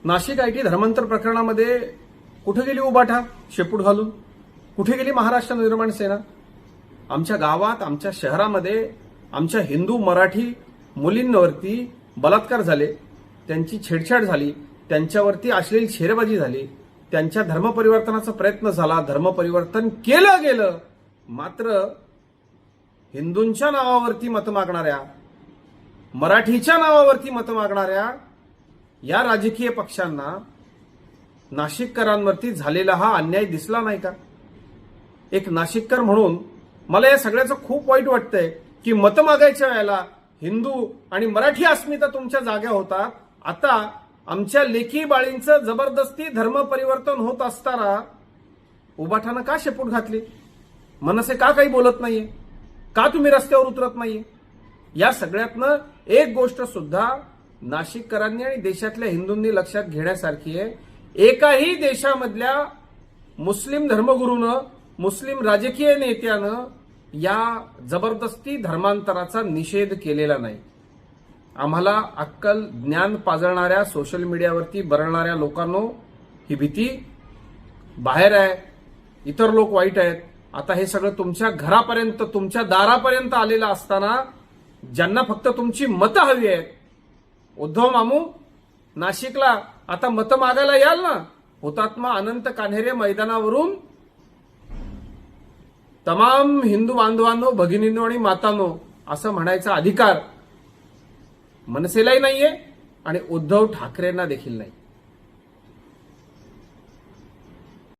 Nashik IT धर्मांतर प्रकरणामध्ये कुठे गेली उबाठा शेपूट घालून? कुठे गेली महाराष्ट्र निर्माण सेना? आमच्या गावात, आमच्या शहरामध्ये आमच्या हिंदू मराठी मुलींवरती बलात्कार झाले, त्यांची छेडछाड झाली, त्यांच्यावरती अश्लील शेरेबाजी झाली, त्यांच्या धर्मपरिवर्तनाचा प्रयत्न झाला, धर्मपरिवर्तन केलं गेलं. मात्र हिंदूंच्या नावावरती मतं मागणाऱ्या, मराठीच्या नावावरती मतं मागणाऱ्या या राजकीय पक्षांना नाशिककरांवरती झालेला हा अन्याय दिसला नाही का? एक नाशिककर म्हणून मला या सगळ्याचं खूप वाईट वाटतंय की मतं मागायच्या वेळेला हिंदू आणि मराठी अस्मिता तुमच्या जाग्या होतात. आता आमच्या लेकी बाळींचं जबरदस्ती धर्म परिवर्तन होत असताना उबाठानं का शेपूट घातली? मनसे का काही बोलत नाहीये? का तुम्ही रस्त्यावर उतरत नाहीये? या सगळ्यातनं एक गोष्ट सुद्धा नाशिककरांनी आणि देशातल्या हिंदूंनी लक्षात घेण्यासारखी आहे. एकाही देशामधल्या मुस्लिम धर्मगुरूनं, मुस्लिम राजकीय नेत्यानं या जबरदस्ती धर्मांतराचा निषेध केलेला नाही. आम्हाला अक्कल ज्ञान पाजळणाऱ्या, सोशल मीडियावरती बरळणाऱ्या लोकांनो, ही भीती बाहेर आहे. इतर लोक वाईट आहेत. आता हे सगळं तुमच्या घरापर्यंत, तुमच्या दारापर्यंत आलेलं असताना ज्यांना फक्त तुमची मतं हवी आहेत, उद्धव मामू नाशिकला आता मतं मागायला याल ना? हुतात्मा अनंत कान्हेरे मैदानावरून तमाम हिंदू बांधवांनो, भगिनींनो आणि मातांनो असं म्हणायचा अधिकार मनसेलाही नाहीये आणि उद्धव ठाकरेंना देखील नाही.